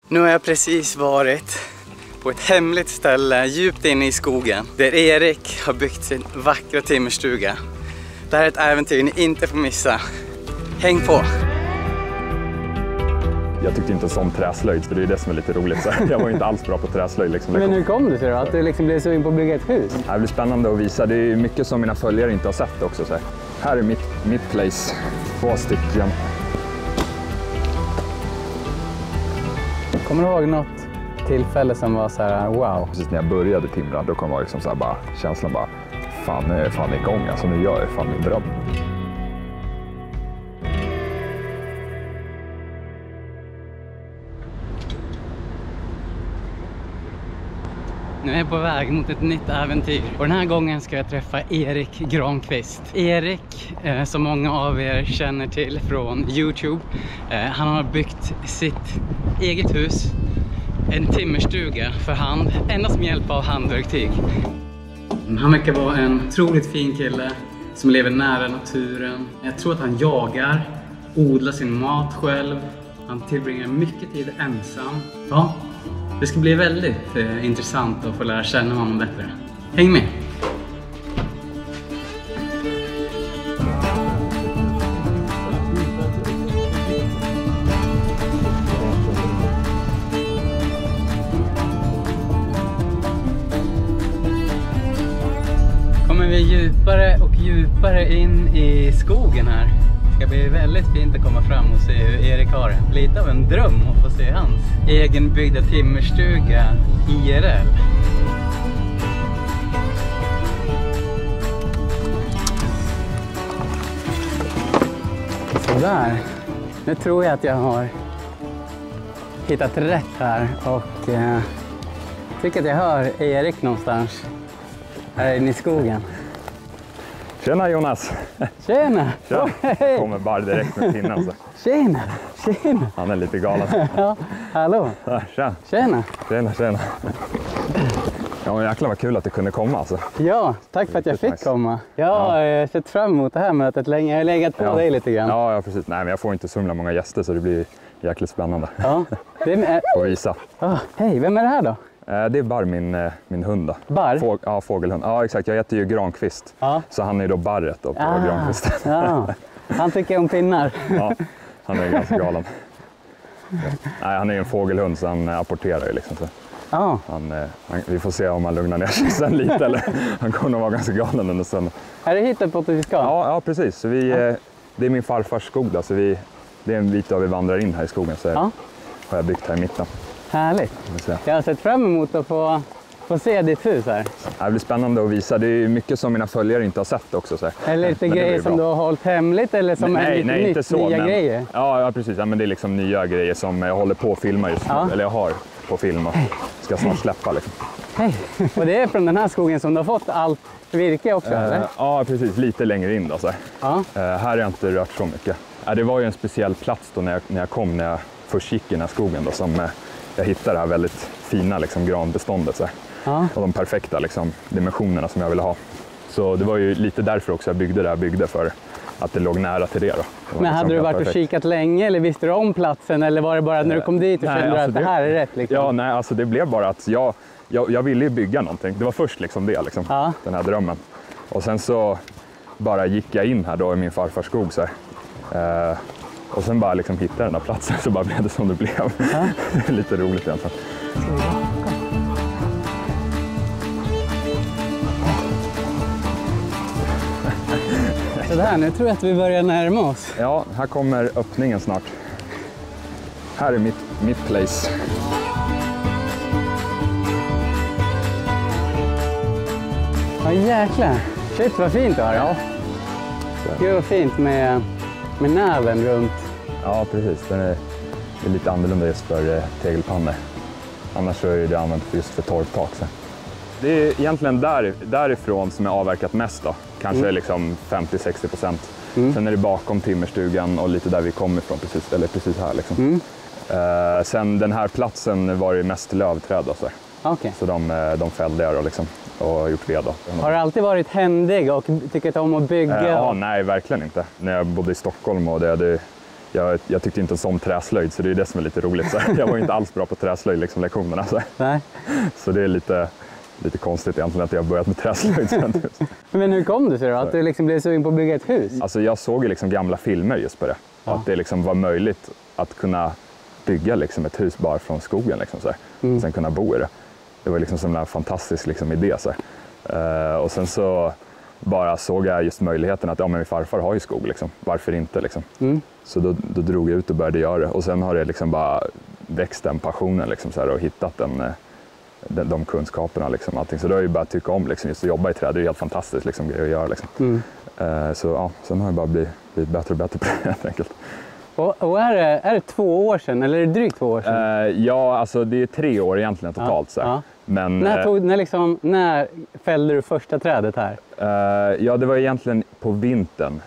Nu har jag precis varit på ett hemligt ställe djupt inne i skogen där Erik har byggt sin vackra timmerstuga. Det här är ett äventyr ni inte får missa. Häng på! Jag tyckte inte om träslöjd, så det är det som är lite roligt. Så jag var inte alls bra på träslöjd. Liksom. Men hur kom det sig då? Att du liksom blev sugen på att bygga ett hus? Det blir spännande att visa. Det är mycket som mina följare inte har sett också. Så här är mitt place. 2 stycken. Kommer du ihåg något tillfälle som var så här wow? Precis när jag började timra, då kom jag liksom så här bara, känslan bara, fan nu är jag fan igång. Alltså nu gör jag fan min dröm. Nu är jag på väg mot ett nytt äventyr och den här gången ska jag träffa Erik Granqvist. Erik, som många av er känner till från YouTube, han har byggt sitt eget hus, en timmerstuga för hand, endast med hjälp av handverktyg. Han verkar vara en otroligt fin kille som lever nära naturen. Jag tror att han jagar, odlar sin mat själv, han tillbringar mycket tid ensam. Ja. Det ska bli väldigt intressant att få lära känna honom bättre. Häng med! Kommer vi djupare och djupare in i skogen här. Det ska bli väldigt fint att komma fram och se hur Erik har det. Lite av en dröm att få se hans egenbyggda timmerstuga IRL. Sådär. Nu tror jag att jag har hittat rätt här och tycker att jag hör Erik någonstans här inne i skogen. Tjena Jonas! Tjena! Tja. Kommer bara direkt med pinnen. Så. Tjena! Tjena! Han är lite galen. Ja, hallå! Tja! Tjena! Tjena! Ja, men jäklar vad kul att du kunde komma alltså. Ja, tack för att jag fick komma. Jag har sett fram emot det här mötet länge. Jag har legat på dig lite grann. Ja, precis. Nej, men jag får inte så många gäster så det blir jäkligt spännande. Ja, det är... Får visa. Hej, vem är det här då? Det är Bar, min hund då. Bar? Ja, fågelhund. Ja, exakt. Jag heter ju Granqvist. Ja. Så han är ju då Barret då på Granqvist. Ja. Han tycker om pinnar. Ja, han är ganska galen. Nej, han är en fågelhund så han apporterar ju liksom. Så. Ja. Vi får se om han lugnar ner sig sen lite. Eller, han kommer nog vara ganska galen under sen. Är det hittat på att vi ska? Ja, precis. Så det är min farfars skog då, så det är en bit av vi vandrar in här i skogen. Så har jag byggt här i mitten. Härligt. Jag har sett fram emot att få se ditt hus här. Det blir spännande att visa. Det är mycket som mina följare inte har sett också. Så. Eller lite grejer som du har hållit hemligt eller som är lite inte så, nya grejer? Ja, precis. Ja, men det är liksom nya grejer som jag håller på att filma just nu. Eller jag har på film och ska snart släppa. Liksom. Hej! Och det är från den här skogen som du har fått allt virke också, eller? Ja, precis. Lite längre in då. Så. Här har jag inte rört så mycket. Det var ju en speciell plats då när jag kom, när jag först gick i den här skogen då, som jag hittade det här väldigt fina liksom, granbeståndet. Så. Och de perfekta liksom, dimensionerna som jag ville ha. Så det var ju lite därför också jag byggde för att det låg nära till det. Då. Men liksom hade du varit och kikat länge eller visste du om platsen eller var det bara när du kom dit och kände att det här är rätt? Liksom? Ja, nej, alltså det blev bara att jag ville ju bygga någonting. Det var först liksom det, liksom, den här drömmen. Och sen så bara gick jag in här då i min farfars skog så här. Och sen bara liksom hittade den här platsen så bara blev det som det blev. Det är lite roligt egentligen. Sådär, nu tror jag att vi börjar närma oss. Ja, här kommer öppningen snart. Här är mitt place. Ja jäklar, shit vad fint du har det. Ja. Gud vad fint med näven runt. Ja precis, den är lite annorlunda just för tegelpannor. Annars så är det använt just för torvtak. Det är egentligen därifrån som jag avverkat mest då. Kanske liksom 50-60%. Sen är det bakom timmerstugan och lite där vi kommer ifrån precis här liksom. Sen den här platsen var det mest lövträd då, så. Okay. Så de fällde jag då liksom och gjort ved då. Har du alltid varit händig och tyckt om att bygga? Ja, nej verkligen inte. När jag bodde i Stockholm och jag jag tyckte inte om träslöjd, så det är det som är lite roligt. Så jag var inte alls bra på träslöjd, liksom, lektionerna. Nej. Så det är lite konstigt egentligen att jag har börjat med träslöjd. Men hur kom det sig då? Att du liksom blev sugen på att bygga ett hus? Alltså jag såg ju liksom gamla filmer just på det. Ja. Att det liksom var möjligt att kunna bygga liksom ett hus bara från skogen. Liksom, så här. Och sen kunna bo i det. Det var liksom en fantastisk liksom, idé. Så och sen så bara såg jag just möjligheten att men min farfar har ju skog. Liksom. Varför inte? Liksom. Så då drog jag ut och började göra det. Och sen har det liksom bara växt den passionen liksom, så här, och hittat de kunskaperna. Liksom, allting. Så då har jag ju bara tycka om liksom, just att jobba i träd. Det är helt fantastiskt liksom, grej att göra. Liksom. Så ja, sen har jag bara blivit bättre och bättre på det helt enkelt. Och är det 2 år sedan eller är det drygt 2 år sedan? Ja, alltså det är 3 år egentligen totalt. Så. Ja. Men, när fällde du första trädet här? Ja, det var egentligen på vintern.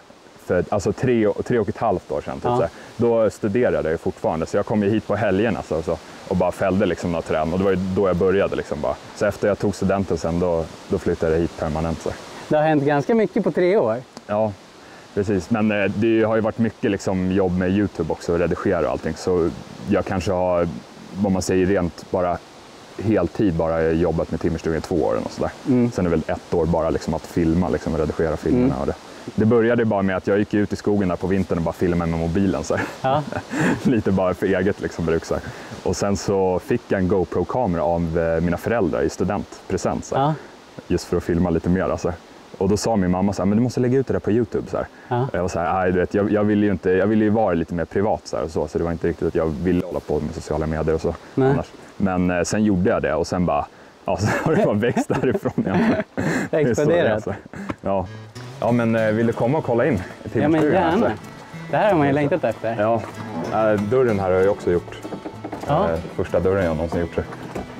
För, alltså 3,5 år sedan. Typ, så. Då studerade jag fortfarande, så jag kom ju hit på helgen alltså, och bara fällde liksom, några träd. Och det var ju då jag började. Liksom, bara. Så efter jag tog studenten sen, då flyttade jag hit permanent. Så. Det har hänt ganska mycket på 3 år. Ja, precis. Men det har ju varit mycket liksom, jobb med YouTube också, och redigera och allting. Så jag kanske har, vad man säger, rent bara heltid bara jobbat med timmerstugan i 2 år. Och så där. Sen är det väl 1 år bara liksom, att filma liksom, och redigera filmerna. Och det började bara med att jag gick ut i skogen där på vintern och bara filmade med mobilen. Så ja. Lite bara för eget liksom, bruk. Så och sen så fick jag en GoPro-kamera av mina föräldrar i studentpresent. Så ja. Just för att filma lite mer. Så. Och då sa min mamma så här, men du måste lägga ut det där på YouTube. Så ja. Jag var så här, nej, du vet, jag ville ju vara lite mer privat. Så det var inte riktigt att jag ville hålla på med sociala medier och så. Annars. Men sen gjorde jag det och sen bara, ja, så har det bara växt därifrån egentligen. Det exploderat. Ja. Ja, men vill du komma och kolla in? Ja, men gärna. Det här har man ju längtat efter. Ja, dörren här har jag också gjort. Ja. Första dörren jag någonsin gjort.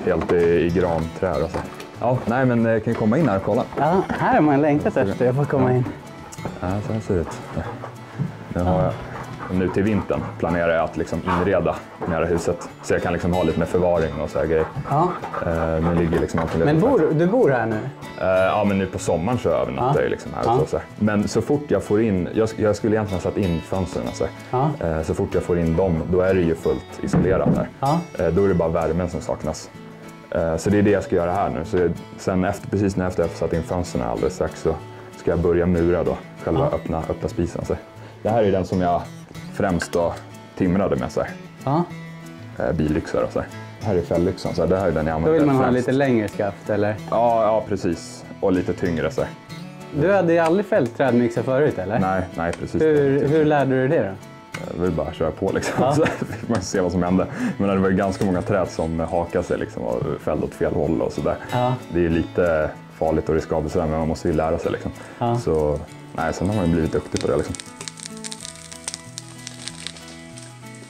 Helt i granträd. Alltså. Ja, nej, men kan ju komma in här och kolla. Ja, här har man längtat efter. Jag får komma in. Ja, så här ser det ut. Nu har jag... Nu till vintern planerar jag att liksom inreda med huset. Så jag kan liksom ha lite med förvaring och så här grejer. Ja. Nu ligger liksom men du bor här nu? Ja, men nu på sommaren så övernattar jag liksom här. Ja. Så här. Men så fort jag får in, jag skulle egentligen ha satt in fönstren. Så, så fort jag får in dem, då är det ju fullt isolerat här. Ja. Då är det bara värmen som saknas. Så det är det jag ska göra här nu. Så sen precis när jag har satt in fönstren alldeles strax så ska jag börja mura då. Själva öppna spisen. Så. Det här är den som jag främst då timrade med så här. Bilyxor och så här. Här är fällyxan, så här. Det här är den jag använder. Då vill man främst. Ha lite längre skaft eller? Ja, precis. Och lite tyngre så här. Du hade ju aldrig fällt trädmixer förut eller? Nej, precis. Hur lärde du det då? Jag vill bara köra på liksom. Så fick man se vad som hände. Men det var ju ganska många träd som hakade sig liksom och fällde åt fel håll och sådär. Det är lite farligt och riskabelt sådär, men man måste ju lära sig liksom. Så sen har man ju blivit duktig på det liksom.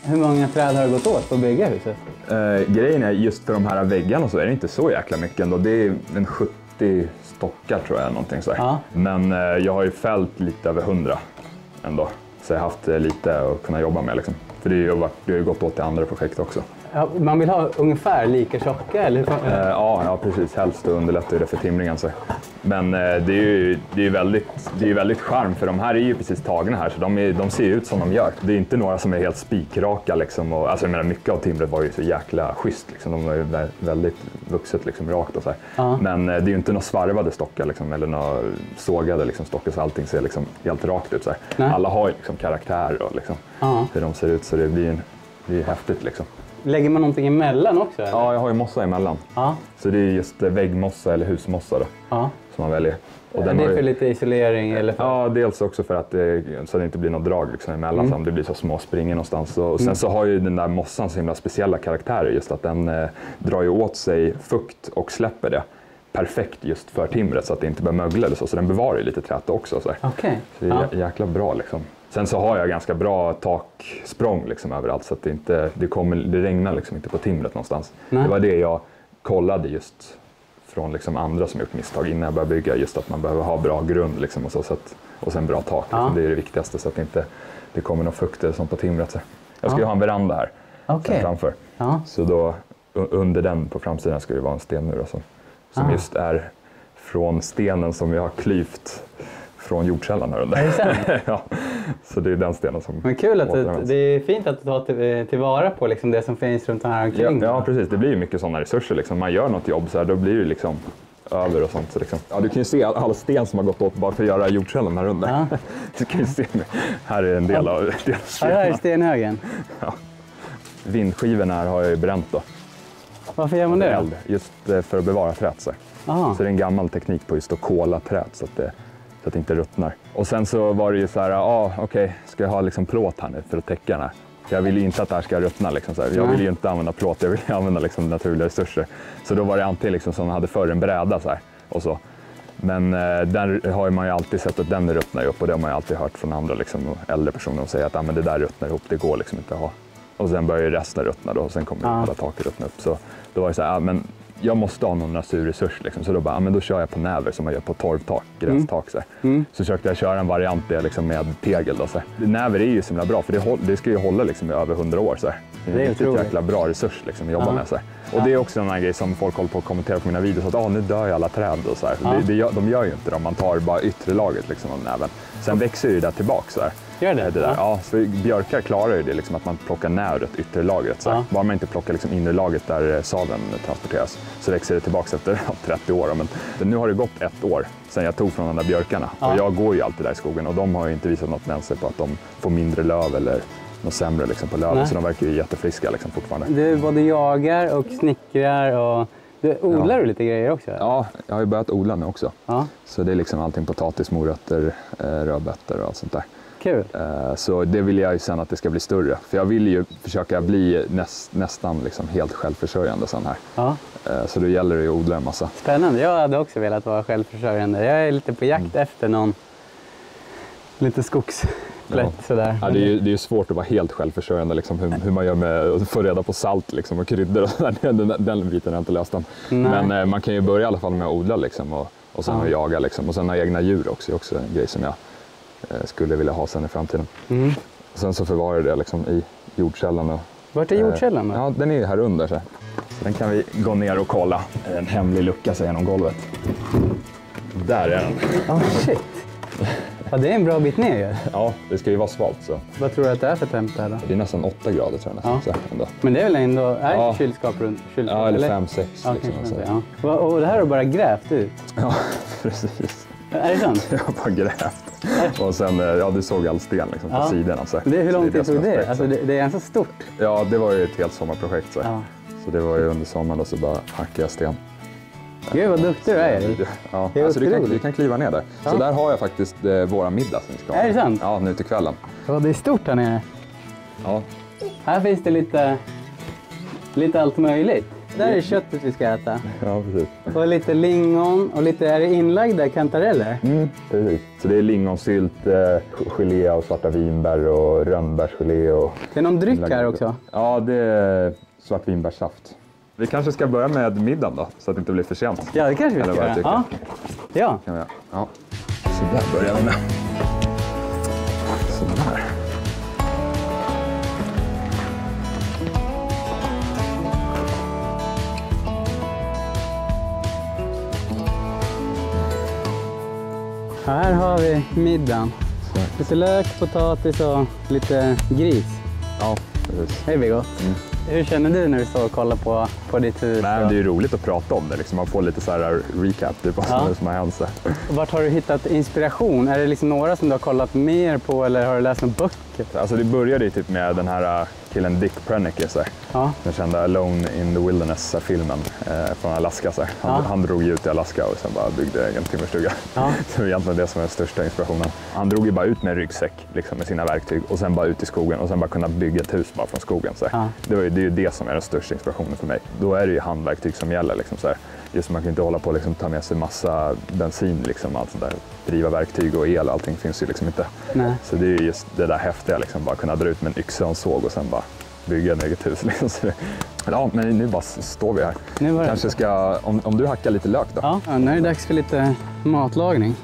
Hur många träd har det gått åt på att bygga huset? Grejen är just för de här väggarna så är det inte så jäkla mycket ändå. Det är en 70 stockar tror jag, någonting så här. Men jag har ju fällt lite över 100 ändå. Så jag har haft lite att kunna jobba med liksom. För det har ju gått åt till andra projekt också. Ja, man vill ha ungefär lika tjocka eller? Ja, precis. Helst underlättar det för timringen. Så. Men det är ju väldigt charm, för de här är ju precis tagna här, så de ser ut som de gör. Det är inte några som är helt spikraka liksom. Och, alltså jag menar, mycket av timret var ju så jäkla schysst liksom. De var ju väldigt vuxet liksom, rakt och så här. Men det är ju inte några svarvade stockar liksom, eller några sågade liksom, stockar, så allting ser liksom helt rakt ut så här. Alla har ju liksom karaktär och liksom, hur de ser ut, så det blir häftigt liksom. Lägger man någonting emellan också? Eller? Ja, jag har ju mossa emellan. Så det är just väggmossa eller husmossa då, som man väljer. Och den det är för lite isolering? Eller för... Ja, dels också för att så det inte blir något drag liksom emellan, så det blir så små springor någonstans. Och sen så har ju den där mossan så himla speciella karaktärer, just att den drar ju åt sig fukt och släpper det perfekt just för timret, så att det inte börjar mögla eller så den bevarar ju lite träta också. Så, okay. Så det är jäkla bra liksom. Sen så har jag ganska bra taksprång liksom överallt, så att det regnar liksom inte på timret någonstans. Det var det jag kollade just från liksom andra som gjort misstag innan jag började bygga, just att man behöver ha bra grund liksom och sen bra tak. Liksom. Det är det viktigaste, så att det kommer någon fukt eller sånt på timret. Så. Jag ska ju ha en veranda här framför. Så då under den på framsidan ska det vara en stenmur som just är från stenen som jag har klyvt från jordkällan här under. Är det sant? Ja, Så det är den stenen som... Men kul att det är fint att du tar tillvara på liksom det som finns runt här omkring. Ja, precis. Det blir ju mycket sådana resurser. Liksom. Man gör något jobb så här, då blir det liksom över och sånt. Så liksom. Ja, du kan ju se all sten som har gått åt bara för att göra jordkällan här under. Ja. Du kan ju se nu. Här är en del av stenarna. Ja, här är stenhögen. Ja. Vindskivorna här har jag ju bränt då. Varför gör man det? Eld, just för att bevara träd. Så det är en gammal teknik på just att kola träd så att det inte ruttnar. Och sen så var det ju så här, okej, ska jag ha liksom plåt här nu för att täcka den här? Jag vill ju inte att det här ska ruttna. Liksom, så här. Jag vill ju inte använda plåt, jag vill använda liksom naturliga resurser. Så då var det antingen liksom som man hade förr en bräda så här, och så. Men där har man ju alltid sett att den ruttnar upp och det har man ju alltid hört från andra liksom, äldre personer och säga att men det där ruttnar ihop, det går liksom inte att ha. Och sen börjar ju resten ruttna då och sen kommer hela taket ruttna upp. Så då var det så här, men jag måste ha någon naturresurs liksom. Så då bara, men då kör jag på näver som man gör på torvtak, grästak. Så försökte jag köra en variant där, liksom, med tegel. Då, så näver är ju så himla bra för det ska ju hålla liksom, i över 100 år. Så det är en riktigt jäkla bra resurs liksom, att jobba med. Så och det är också en annan grej som folk håller på att kommentera på mina videos. Att nu dör ju alla träd och så här. De gör ju inte det om man tar bara yttre laget liksom, av näven. Sen växer ju det där tillbaka. Så här. Gör det? Där. Ja, så björkar klarar ju det liksom, att man plockar näret, yttre lagret. Så bara man inte plockar liksom, inre lagret där saven transporteras så växer det tillbaka efter 30 år. Men nu har det gått 1 år sedan jag tog från de där björkarna. Och jag går ju alltid där i skogen och de har ju inte visat något mönster på att de får mindre löv eller något sämre liksom, på löven. Så de verkar ju jättefriska liksom, fortfarande. Du både jagar och snickrar och... Odlar du lite grejer också? Ja, jag har ju börjat odla nu också. Så det är liksom allting potatis, morötter, rödbetor och allt sånt där. Kul. Så det vill jag ju sen att det ska bli större. För jag vill ju försöka bli nästan liksom helt självförsörjande sån här. Så då gäller det ju att odla en massa. Spännande. Jag hade också velat vara självförsörjande. Jag är lite på jakt efter någon lite skogsplätt sådär. Ja, det är ju svårt att vara helt självförsörjande. Liksom, hur man gör med att få reda på salt liksom, och kryddor. Och den biten har jag inte löst än. Men man kan ju börja i alla fall med att odla liksom, och sen att jaga. Liksom. Och sen ha egna djur också. Det är också en grej som jag skulle vilja ha sen i framtiden. Och sen så förvarar det liksom i jordkällan. Vart är jordkällan då? Ja, den är här under. Så den kan vi gå ner och kolla. En hemlig lucka så genom golvet. Där är den. Shit. Ja, det är en bra bit ner ju. Ja, det ska ju vara svalt så. Vad tror du att det är för temp här då? Det är nästan 8 grader tror jag nästan. Så, ändå. Men det är väl ändå, är det kylskap runt kylskap? Ja, eller 5-6 liksom. Och det här har du bara grävt ut? Ja, precis. Är det sant? Jag har bara grävt. Och sen, du såg all sten liksom, på sidorna. Så. Hur lång tid tog det? Alltså, det är ganska stort. Ja, det var ju ett helt sommarprojekt. Så det var ju under sommaren och så bara hackade jag sten. Gud vad duktig du är. Ja, alltså du kan kliva ner där. Så där har jag faktiskt våra middag som vi ska ha. Är det sant? Ja, nu till kvällen. Ja, det är stort här nere. Ja. Här finns det lite allt möjligt. Där är köttet vi ska äta. Ja, precis. Och lite lingon och lite, är det inlagda kantareller? Precis. Så det är lingonsylt, gelé och svarta vinbär och rönnbärsgelé. Och det är någon dryck här också? Ja, det är svartvinbärssaft. Vi kanske ska börja med middagen då, så att det inte blir för sent. Ja, det kanske vi ska göra. Ja. Ja. Så där börjar vi med. Så där. Här har vi middagen. Lite lök, potatis och lite gris. Ja, precis. Det blir gott. Hur känner du när du står och kollar på ditt hus? Nej, det är ju roligt att prata om det. Liksom. Man får lite så här recap typ, vad som har hänt. Vart har du hittat inspiration? Är det liksom några som du har kollat mer på eller har du läst några böcker? Alltså det började ju typ med den här killen Dick Proenneke. Den kända Alone in the Wilderness-filmen från Alaska. Han drog ju ut i Alaska och sen bara byggde en timmerstuga. Det var egentligen det som var den största inspirationen. Han drog ju bara ut med en ryggsäck liksom, med sina verktyg och sen bara ut i skogen och sen bara kunna bygga ett hus bara från skogen. Det är ju det som är den största inspirationen för mig. Då är det ju handverktyg som gäller. Liksom, just man kan inte hålla på och liksom, ta med sig massa bensin, liksom, allt sånt där. Driva verktyg och el, allting finns ju liksom inte. Nej. Så det är ju just det där häftiga, liksom, bara kunna dra ut med en yxa och en såg och sen bara bygga ett eget hus. Liksom. Ja, men nu bara står vi här. Kanske ska, om du hackar lite lök då? Ja, nu är det dags för lite matlagning.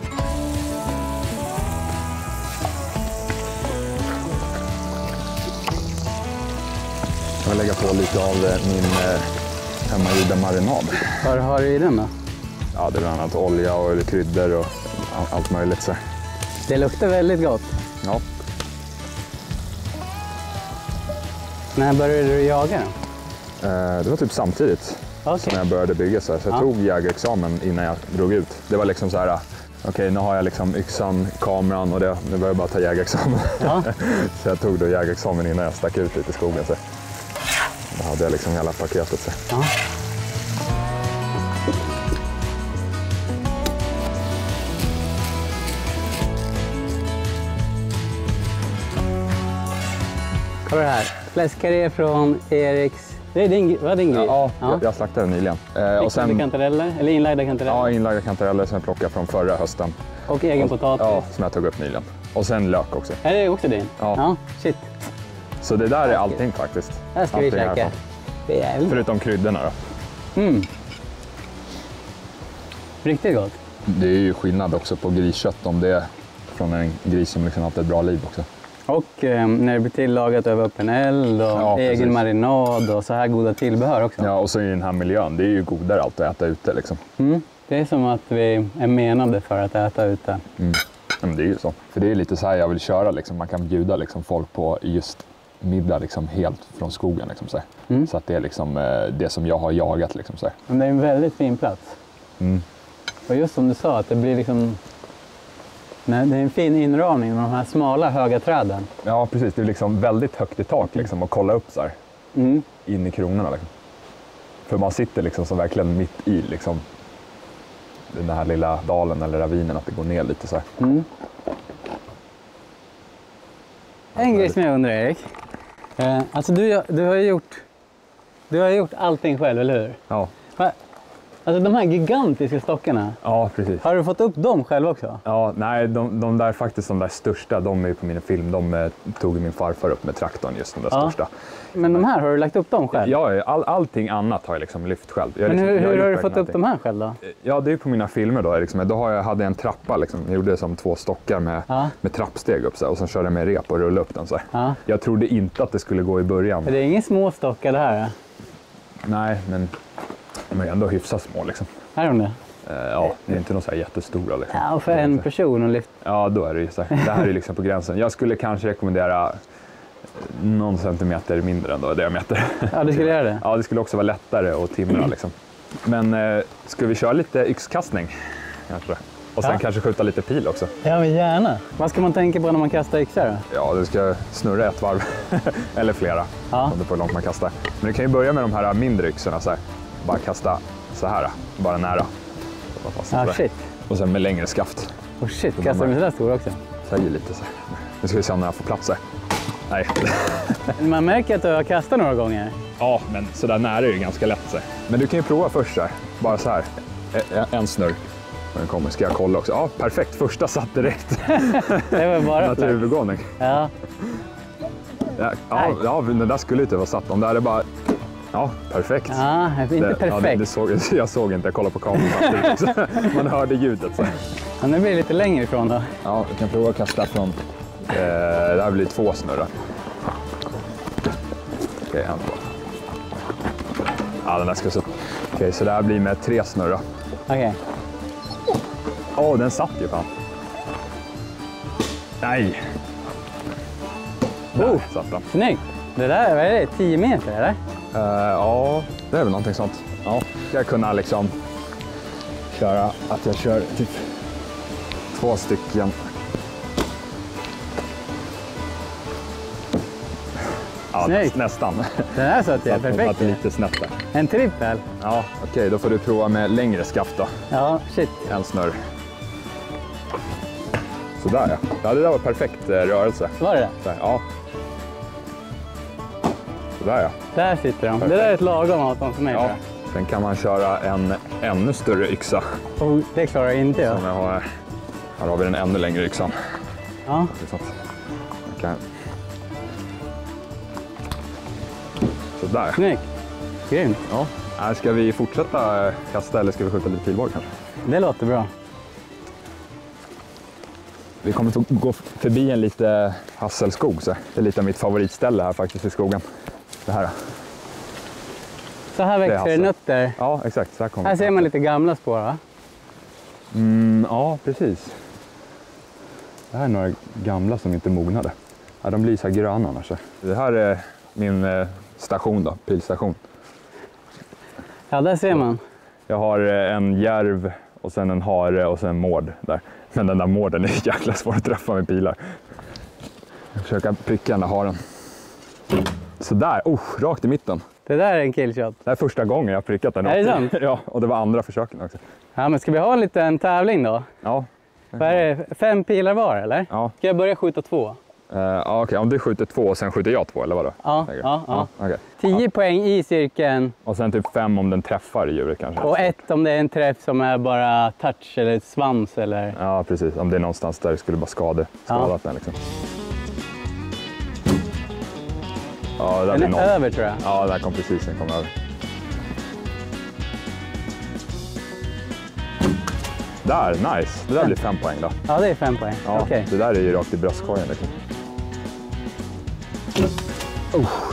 Jag vill lägga på lite av min hemmagjorda marinad. Vad har du i den då? Ja, det är bland annat olja och kryddor och allt möjligt. Så. Det luktar väldigt gott. Ja, När började du jaga då? Det var typ samtidigt som jag började bygga. Så jag tog jägarexamen innan jag drog ut. Det var liksom så här, okej, nu har jag liksom yxan, kameran och nu börjar jag bara ta jägarexamen. Ja. Så jag tog då jägarexamen innan jag stack ut lite i skogen. Så då hade jag liksom hela paketet. Så. Ja. Kolla det här. Fläskkarré från Eriks. Det är din grej? Ja, jag slaktade nyligen. Och sen kantareller? Eller inlagda kantareller? Ja, inlagda kantareller som jag plockade från förra hösten. Och egen potatis? Ja, som jag tog upp nyligen. Och sen lök också. Är det också din? Ja. Shit. Så det där är allting faktiskt. Det här ska vi käka. Förutom kryddorna då. Riktigt gott. Det är ju skillnad också på griskött om det är från en gris som liksom haft ett bra liv också. Och när det blir tillagat över öppen eld och egen marinad och så här goda tillbehör också. Ja, och så i den här miljön, det är ju godare allt att äta ute liksom. Det är som att vi är menade för att äta ute. Ja, men det är ju så. För det är lite så här jag vill köra liksom. Man kan bjuda liksom folk på just middag liksom helt från skogen liksom så här. Så att det är liksom det som jag har jagat liksom så här. Men det är en väldigt fin plats. Och just som du sa att det blir liksom... Nej, det är en fin inramning med de här smala höga träden. Ja, precis. Det är liksom väldigt högt i tak liksom, och kolla upp så här. In i kronorna. Liksom. För man sitter liksom så verkligen mitt i liksom, den här lilla dalen eller ravinen, att det går ner lite så här. En grej som jag undrar, Erik. Alltså du har gjort allting själv, eller hur? Ja. Alltså de här gigantiska stockarna, ja, precis. Har du fått upp dem själv också? Ja, nej, de där faktiskt, de där största, de är ju på min film. De tog min farfar upp med traktorn, just de där största. Men de här, har du lagt upp dem själv? Ja, allting annat har jag liksom lyft själv. Men hur har du fått upp de här själv då? Ja, det är på mina filmer då. Liksom. Då hade jag en trappa, liksom. Jag gjorde det som 2 stockar med trappsteg upp så här, och sen körde jag med rep och rullade upp den så här. Jag trodde inte att det skulle gå i början. Det är ingen små stockar det här? Nej, men de är ändå hyfsat små liksom. Är de det? Ja, det är inte någon så här jättestora liksom. Ja, och för en person att lyfta. Ja, då är det ju så här. Det här är liksom på gränsen. Jag skulle kanske rekommendera någon centimeter mindre än det jag mäter. Ja, du skulle göra det? Ja, det skulle också vara lättare att timra liksom. Men ska vi köra lite yxkastning kanske? Och sen kanske skjuta lite pil också. Ja, men gärna. Vad ska man tänka på när man kastar yxor då? Ja, du ska snurra ett varv. Eller flera. Om det på hur långt man kastar. Men du kan ju börja med de här mindre yxorna så här. Bara kasta så här, bara nära. Shit. Och sen med längre skaft. Shit, kastar du med sådär stor också? Säger lite så här. Nu ska vi se om jag får plats här. Nej. Man märker att du har kastat några gånger. Ja, men sådär nära är det ganska lätt. Så. Men du kan ju prova först så här. Bara så här. En snurr. Den kommer. Ska jag kolla också? Ja, perfekt. Första satt direkt. Det var bara naturbegåvning. Ja. Ja, den där skulle inte vara satt. Om det är bara... Ja, perfekt. Ja, inte perfekt. Ja, jag såg inte. Jag kollade på kameran. Man hörde ljudet. Så. Ja, nu blir det lite längre ifrån då. Ja, vi kan prova att kasta från... det här blir 2 snurrar. Okej, en på. Ja, den där ska så. Okej, så det här blir med 3 snurrar. Okej. Den satt ju fan. Nej. Satt den. Snyggt. Det där, vad är det? 10 meter eller? Ja, det är väl någonting sånt. Ja, ska jag kunna liksom köra att jag kör typ 2 stycken. Ja, snyggt. Nästan. Den här satt jag perfekt. Lite snett där. En trippel? Ja, okej, då får du prova med längre skaft då. Ja, shit. En snurr. Sådär ja. Ja, det där var perfekt rörelse. Var det? Så här, ja. Sådär ja. Där sitter de. Perfekt. Det där är ett lagom avstånd för mig. Ja. Sen kan man köra en ännu större yxa. Och det klarar jag inte jag. Här har vi den ännu längre yxan. Ja. Okay. Sådär. Snyggt. Grymt. Ja. Ska vi fortsätta kasta eller ska vi skjuta lite pilbåge kanske? Det låter bra. Vi kommer att gå förbi en lite hasselskog. Så det är lite av mitt favoritställe här faktiskt i skogen. Det här. Så här växer nötter. Ja, exakt. Så här ser man lite gamla spår, va? Ja, precis. Det här är några gamla som inte mognade. Ja, de blir så här gröna annars. Det här är min station då, pilstation. Ja, där ser man. Jag har en järv och sen en hare och sen en mård där. Men den där mården är jäkla svår att träffa med pilar. Jag försöker pricka den där haren. Sådär, rakt i mitten. Det där är en killshot. Det är första gången jag har prickat den. Är det sant? Ja, och det var andra försöken också. Ja, men ska vi ha en liten tävling då? Ja. Vad är det? 5 pilar var, eller? Ja. Ska jag börja skjuta 2? Okej, om du skjuter 2 och sen skjuter jag 2, eller vadå? Ja. Okay. 10 poäng i cirkeln. Och sen typ 5 om den träffar djuret kanske. Och 1 om det är en träff som är bara touch eller svans eller... Ja, precis. Om det är någonstans där det skulle bara skadat den liksom. Ja, det den är över tror jag. Ja, det där kom precis. Den kom över. Där, nice. Det där blir 5 poäng då. Ja, det är 5 poäng. Ja, Okay. Det där är ju rakt i bröstkorgen liksom.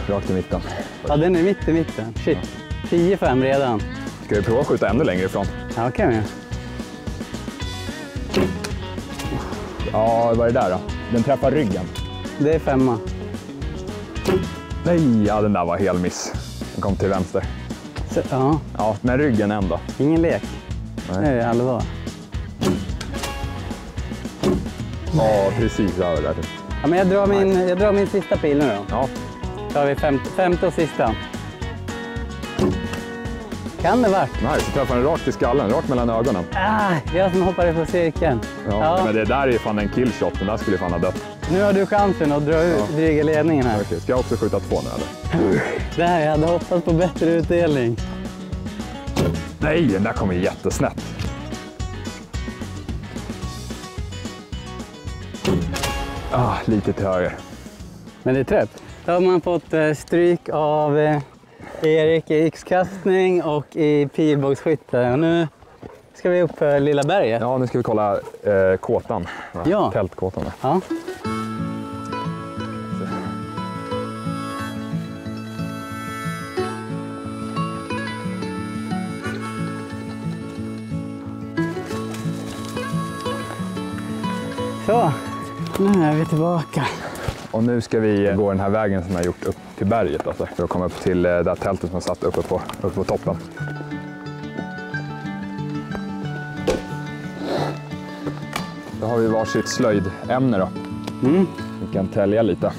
Rakt i mitten. Ja, den är mitt i mitten. Shit. 10-5 redan. Ska vi prova att skjuta ännu längre ifrån? Ja, kan vi. Ja, vad är det där då? Den träffar ryggen. Det är 5. Nej, ja, den där var hel miss. Den kom till vänster. Så, ja. Ja, men ryggen ändå. Ingen lek. Nej. Nu är det allvar. Ja, precis över där. Ja, men jag drar min sista pil nu då. Ja. Så har vi femte och sista. Kan det vara? Nej, så träffar den rakt i skallen, rakt mellan ögonen. Jag som hoppade på cirkeln. Ja. Men det där är fan en killshot, den där skulle fan ha dött. Nu har du chansen att dra ut dryga ledningen här. Okej, ska jag också skjuta 2 nu eller? Där, jag hade hoppats på bättre utdelning. Nej, den där kommer jättesnett. Lite till höger. Men det är träff. Då har man fått stryk av Erik i yxkastning och i pilbågsskytte. Och nu ska vi upp för Lilla berget. Ja, nu ska vi kolla kåtan. Ja. Tältkåtan. Ja. Så, nu är vi tillbaka. Och nu ska vi gå den här vägen som jag har gjort upp till berget. Alltså, för att komma upp till det där tältet som jag satt uppe på toppen. Då har vi varsitt slöjdämne då. Vi kan tälja lite.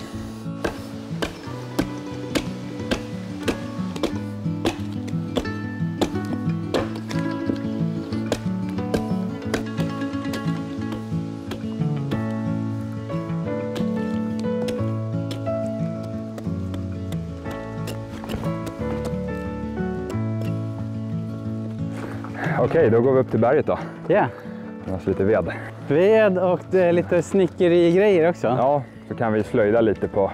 Okej, då går vi upp till berget då. Ja. Det har lite ved. Ved och det är lite snickerigrejer också. Ja, så kan vi slöjda lite på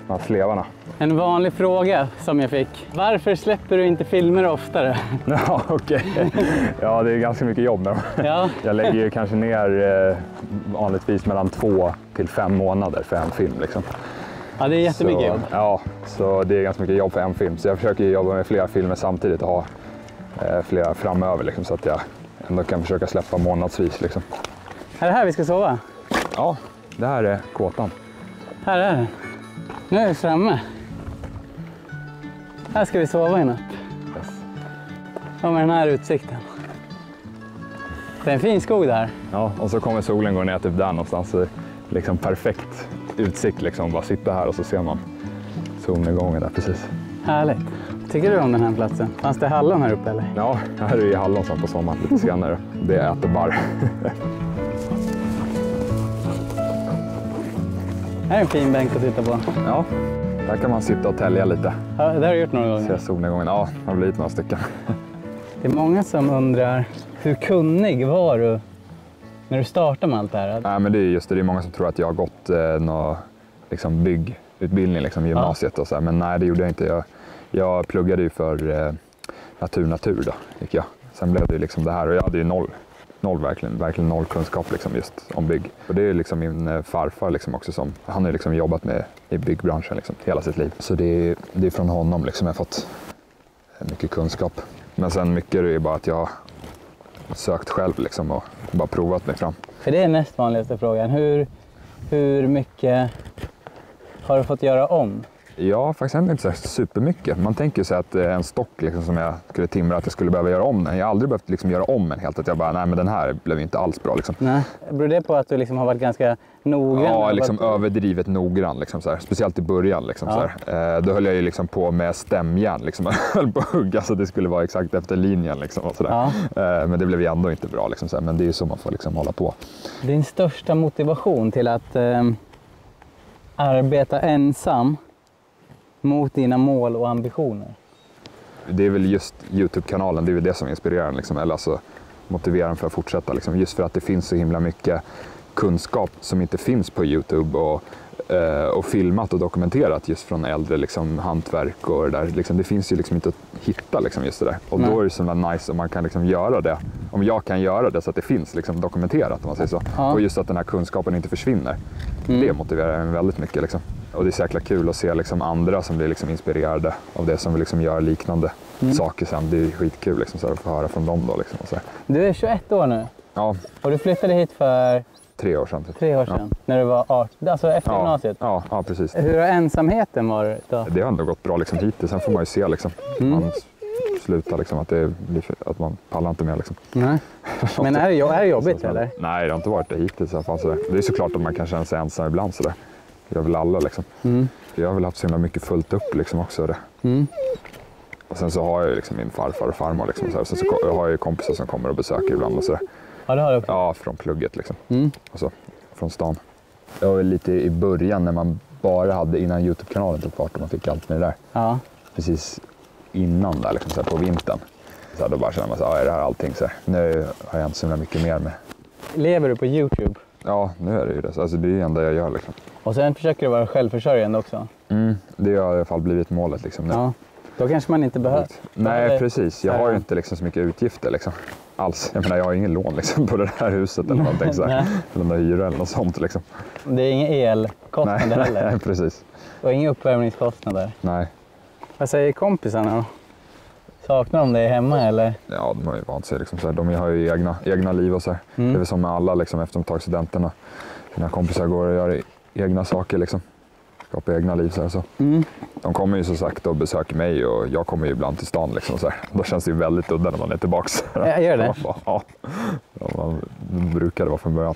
de här slevarna. En vanlig fråga som jag fick. Varför släpper du inte filmer oftare? Ja, okej. Ja, det är ganska mycket jobb med dem. Ja. Jag lägger ju kanske ner vanligtvis mellan 2 till 5 månader för en film. Liksom. Ja, det är jättemycket jobb. Ja, så det är ganska mycket jobb för en film. Så jag försöker jobba med flera filmer samtidigt och ha flera framöver liksom, så att jag ändå kan försöka släppa månadsvis. Liksom. Är det här vi ska sova? Ja, det här är kåtan. Här är den. Nu är vi framme. Här ska vi sova i natt. Yes. Ja, med den här utsikten. Det är en fin skog där. Ja, och så kommer solen gå ner typ där någonstans. Så liksom perfekt utsikt liksom. Bara sitta här och så ser man solnedgången där precis. Härligt. Tycker du om den här platsen? Fanns det hallon här uppe eller? Ja, här är det hallon som på sommaren lite senare. Det äter barr. Här är en fin bänk att sitta på. Ja, där kan man sitta och tälja lite. Ja, det har du gjort några gånger. Se solnedgången. Ja, det har blivit några stycken. Det är många som undrar, hur kunnig var du när du startade med allt det här? Nej, men det är just det. Det är många som tror att jag har gått någon liksom, byggutbildning, liksom, gymnasiet och så här. Men nej, det gjorde jag inte. Jag pluggade ju för natur då, gick jag. Sen blev det liksom det här och jag hade ju verkligen noll kunskap liksom, just om bygg. Och det är liksom min farfar liksom, också som, han har liksom jobbat i byggbranschen liksom, hela sitt liv. Så det är från honom liksom, jag har fått mycket kunskap. Men sen mycket är det bara att jag har sökt själv liksom, och bara provat mig fram. För det är näst vanligaste frågan. Hur mycket har du fått göra om Ja, faktiskt händer inte så supermycket. Man tänker sig att en stock liksom, som jag skulle timra, att jag skulle behöva göra om den. Jag har aldrig behövt liksom, göra om den helt. Att jag bara, nej men den här blev inte alls bra. Liksom. Nej. Beror det på att du liksom har varit ganska noggrann? Ja, liksom överdrivet noggrann. Liksom, så här. Speciellt i början. Liksom, så här. Då höll jag ju liksom, på med stämjärn. Liksom. Jag höll på att hugga så det skulle vara exakt efter linjen. Liksom, och så där. Men det blev ju ändå inte bra. Liksom, så här. Men det är ju så man får liksom, hålla på. Din största motivation till att arbeta ensam mot dina mål och ambitioner? Det är väl just YouTube-kanalen, det är väl det som inspirerar en, liksom, eller alltså motiverar en för att fortsätta. Liksom, just för att det finns så himla mycket kunskap som inte finns på YouTube och filmat och dokumenterat just från äldre liksom, hantverk och det där. Liksom, det finns ju liksom inte att hitta liksom, just det där. Och då är det så nice om man kan liksom, göra det. Om jag kan göra det så att det finns liksom, dokumenterat om man säger så. Och just att den här kunskapen inte försvinner. Det motiverar en väldigt mycket. Liksom. Och det är så jäkla kul att se liksom, andra som blir liksom, inspirerade av det som liksom, gör liknande saker sen. Det är skitkul liksom, så här, att få höra från dem då. Liksom, och så här. Du är 21 år nu. Ja. Och du flyttade hit för 3 år sedan. Typ. 3 år sedan, när du var 18, alltså efter gymnasiet? Ja, precis. Hur har ensamheten varit då? Det har ändå gått bra liksom, hittills. Sen får man ju se liksom. Man slutar liksom, att man pallar inte med. Liksom. Nej. Men är det jobbigt eller? Nej, det har inte varit det hittills. Så det är såklart att man kan känna sig ensam ibland. Så det gör väl alla. Liksom. Jag har väl haft så himla mycket fullt upp liksom, också. Det. Och sen så har jag liksom, min farfar och farmor. Liksom, så här. Sen så har jag kompisar som kommer och besöker ibland. Och så där. Ja, det har du också. Ja, från plugget liksom. Och så, från stan. Jag var lite i början när man bara hade, innan YouTube-kanalen tog fart och man fick allt med det där. Ja. Precis innan där, liksom, så här, på vintern. Så här, då bara känner man så här, är det här allting? Så här. Nu har jag inte så mycket mer med. Lever du på YouTube? Ja, nu är det ju det. Alltså, det är det enda jag gör. Liksom. Och sen försöker du vara självförsörjande också? Det har i alla fall blivit målet. Liksom, nu. Ja. Då kanske man inte behöver... Nej, precis. Jag har ju inte liksom, så mycket utgifter. Liksom. Alls. Jag menar, jag har ingen lån liksom, på det här huset eller någonting så här. Eller någon hyra eller något sånt liksom. Det är inga elkostnader heller? Nej, precis. Och inga uppvärmningskostnader? Nej. Vad säger kompisarna då? Saknar de dig hemma eller? Ja, de har ju vant sig liksom, så här. De har ju egna liv och så här. Det är väl som med alla liksom, efter de tagit studenterna. Mina kompisar går och gör egna saker liksom. Skapar egna liv så här, så. De kommer ju så sagt och besöker mig och jag kommer ju ibland till stan liksom, så här. Då känns det ju väldigt udda när man är tillbaks. Ja, gör det? Ja, man brukade vara från början.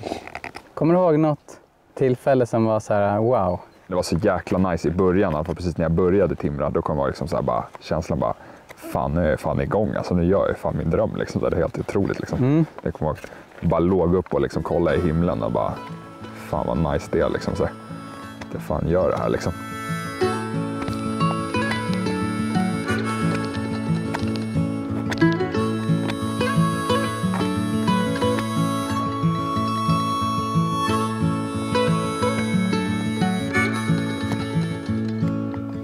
Kommer du ihåg något tillfälle som var så här wow? Det var så jäkla nice i början, för precis när jag började timra, då kom jag liksom så här, bara, känslan bara, fan nu är jag fan igång, alltså nu gör jag fan min dröm liksom, det är helt otroligt liksom. Jag kommer ihåg, bara låg upp och liksom kolla i himlen och bara, fan vad nice det är liksom, så här. Det fan gör det här liksom.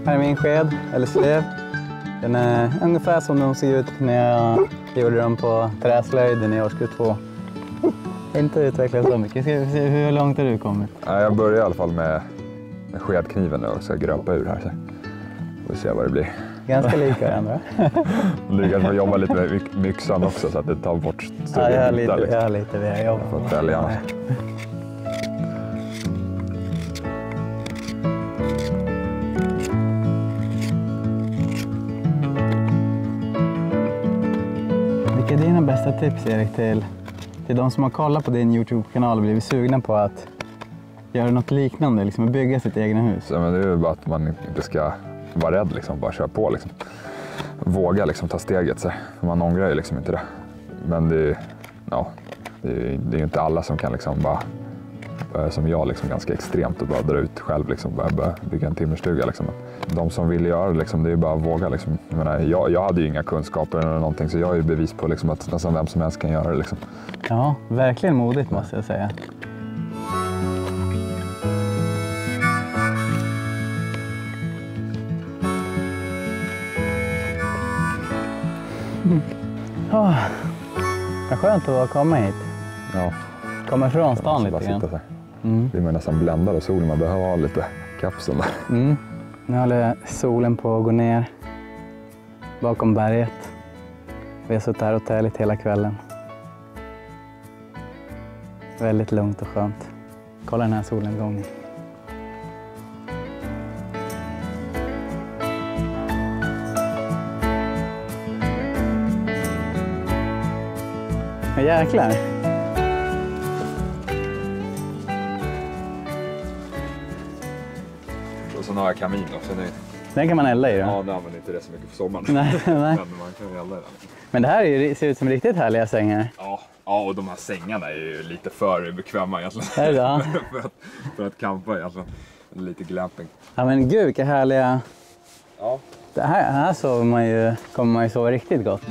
Här är min sked, eller slev. Den är ungefär som de såg ut när jag gjorde dem på träslöjden i årskurs 2. Inte utvecklat så mycket. Ska vi se hur långt har du kommit? Jag börjar i alla fall med skedkniven nu och ska gröpa ur här. Så får vi se vad det blir. Ganska lika varandra. Du kanske jobba lite med yxan också så att det tar bort större bitar. Liksom. Jag har lite mer jobb. Jag får välja. Vilka är dina bästa tips, Erik, till de som har kollat på din YouTube-kanal och blivit sugna på att göra något liknande, liksom att bygga sitt egna hus? Ja, men det är ju bara att man inte ska vara rädd, liksom, bara köra på. Liksom. Våga liksom, ta steget. Så. Man ångrar ju liksom inte det. Men det är ju inte alla som kan liksom, bara, som jag, liksom, ganska extremt och bara dra ut själv, liksom, börja bygga en timmerstuga. Liksom. De som vill göra det, liksom, det är ju bara att våga. Liksom. Jag menar, jag hade ju inga kunskaper eller någonting, så jag är ju bevis på liksom, att nästan vem som helst kan göra det. Liksom. Ja, verkligen modigt måste jag säga. Vad skönt att komma hit. Ja. Komma från stan lite grann. Blir man nästan bländad av solen, man behöver ha lite kapsel där. Nu håller solen på att gå ner bakom berget. Vi har suttit här och täljt hela kvällen. Väldigt lugnt och skönt. Kolla den här solnedgången. Ja, jäklar. Och så har jag kamin också. Den kan man elda i då? Ja, det använder inte det så mycket för sommaren. Nej. Men man kan ju elda i den. Men det här ser ut som riktigt härliga sängar. Ja, och de här sängarna är ju lite för bekväma egentligen. Är det då? för att campa egentligen. Lite glamping. Ja men gud vilka härliga... Ja. Det här kommer man ju sova riktigt gott.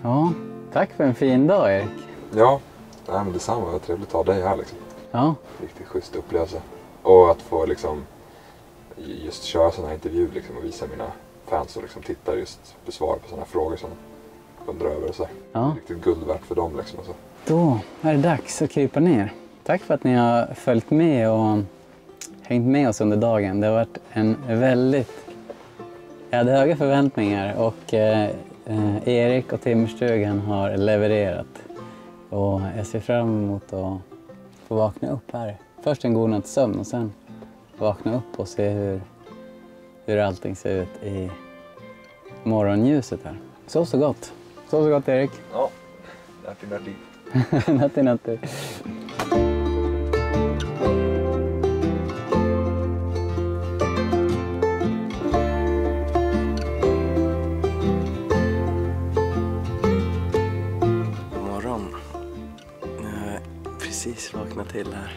Ja, tack för en fin dag Erik. Ja, men detsamma. Det var trevligt att ha dig här liksom. Ja. Riktigt schysst upplevelse. Och att få liksom just köra sådana här intervjuer liksom, och visa mina fans och liksom tittare just besvara på sådana frågor som de undrar över och så. Ja. Riktigt guld värt för dem liksom. Och så. Då är det dags att krypa ner. Tack för att ni har följt med och hängt med oss under dagen. Det har varit en väldigt... Jag hade höga förväntningar och Erik och Timmerstugan har levererat. Och jag ser fram emot att få vakna upp här. Först en god natts sömn och sen vakna upp och se hur allting ser ut i morgonljuset här. Så gott. Så gott Erik. Ja, natti. Natti. Precis vaknat till här.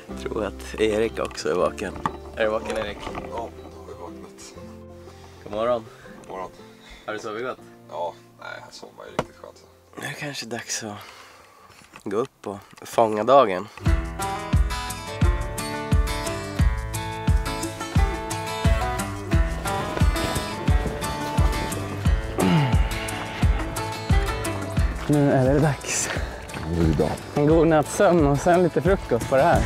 Jag tror att Erik också är vaken. Är du vaken Erik? Ja, då har vi vaknat. God morgon. God morgon. Har du sovit gott? Ja, här sover man ju riktigt skönt. Nu är det kanske dags att gå upp och fånga dagen. Nu är det dags. En god natts sömn och sen lite frukost på det här.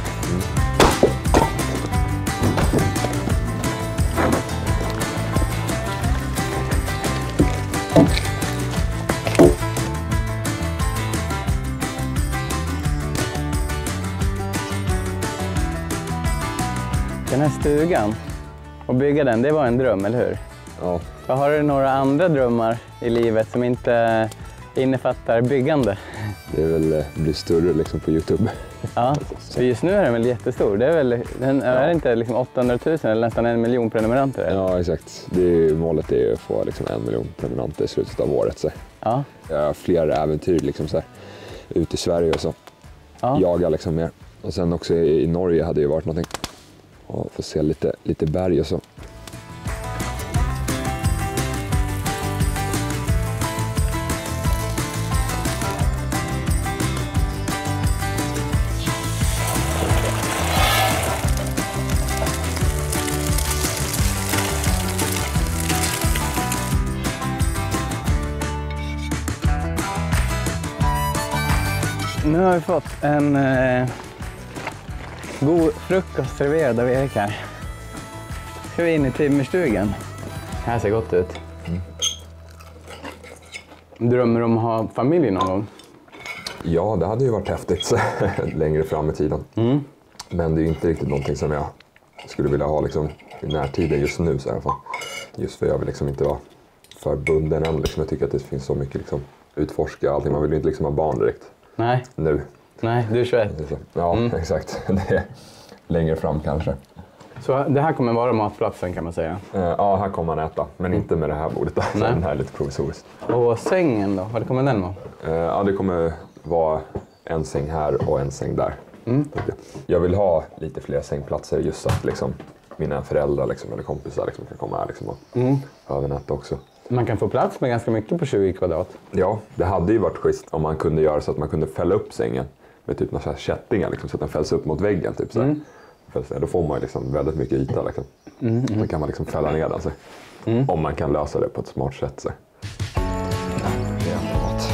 Den här stugan och bygga den, det var en dröm, eller hur? Ja. Har du några andra drömmar i livet som inte innefattar byggande? Det är väl bli större liksom på YouTube. Ja, för just nu är den väl jättestor. Det är väl, är det inte liksom 800 000 eller nästan 1 miljon prenumeranter? Eller? Ja, exakt. Målet är att få liksom 1 miljon prenumeranter i slutet av året. Så. Ja. Jag har flera äventyr liksom, så här, ute i Sverige och så. Ja. Jagar liksom mer. Och sen också i Norge hade ju varit någonting. Och få se lite berg och så. Nu har vi fått en god frukost serverad av Erik här. Ska vi in i timmerstugan. Det här ser gott ut. Drömmer du om att ha familj någon gång? Ja, det hade ju varit häftigt längre fram i tiden. Men det är ju inte riktigt någonting som jag skulle vilja ha liksom, i närtiden just nu. Så i alla fall. Just för jag vill liksom inte vara för bunden än. Liksom. Jag tycker att det finns så mycket liksom, utforska allting. Man vill ju inte liksom ha barn direkt. Nej. Nu. Nej, du är 21. Ja, exakt. Det är längre fram kanske. Så det här kommer vara matplatsen kan man säga? Ja, här kommer man äta. Men inte med det här bordet. Den här är lite provisoriskt. Och sängen då? Vad kommer den vara? Ja, det kommer vara en säng här och en säng där. Jag vill ha lite fler sängplatser just så att liksom, mina föräldrar liksom, eller kompisar liksom, kan komma här liksom, och övernätta också. Man kan få plats med ganska mycket på 20 kvadrat. Ja, det hade ju varit schysst om man kunde göra så att man kunde fälla upp sängen med typ några kättingar liksom, så att den fälls upp mot väggen. Typ, så då får man ju liksom väldigt mycket yta. Liksom. Då kan man liksom fälla ner den. Så. Om man kan lösa det på ett smart sätt. Så. Det är något.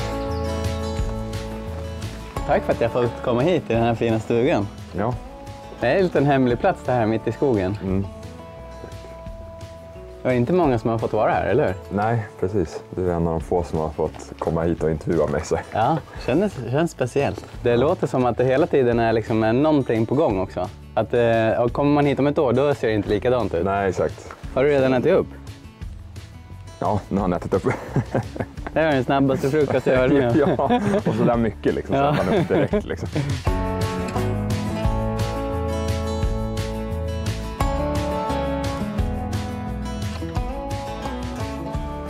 Tack för att jag fått komma hit till den här fina stugan. Ja. Det är en liten hemlig plats det här mitt i skogen. Det är inte många som har fått vara här, eller hur? Nej, precis. Du är en av de få som har fått komma hit och intervjua mig. Så. Ja, känns speciellt. Det låter som att det hela tiden är liksom någonting på gång också. Att kommer man hit om ett år, då ser det inte likadant ut. Nej, exakt. Har du redan ätit upp? Ja, nu har han ätit upp. Det är den snabbaste frukost jag hörde med. Ja, och så där mycket liksom, så att man upp direkt liksom.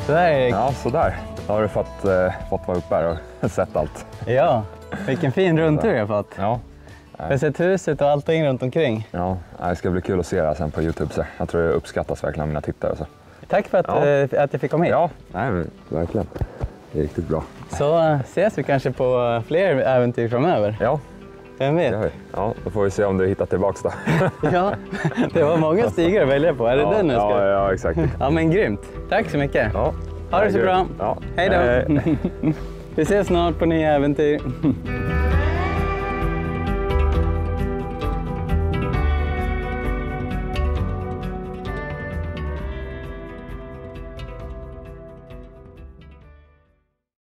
Sådär Erik. Ja, sådär. Då har du fått vara uppe här och sett allt. Ja, vilken fin rundtur jag har fått. Ja. Jag har sett huset och allting runt omkring. Ja, det ska bli kul att se det här sen på YouTube. Så jag tror det uppskattas verkligen av mina tittare. Så. Tack för att jag fick komma hit. Ja, nej, verkligen. Det är riktigt bra. Så ses vi kanske på fler äventyr framöver. Ja, vem vet? Ja, då får vi se om du hittar tillbaks då. Ja, det var många stigar att välja på. Är det den nu ska? Ja, exakt. Ja, men grymt. Tack så mycket. Ja, ha det så bra. Ja. Hej då. Vi ses snart på nya äventyr.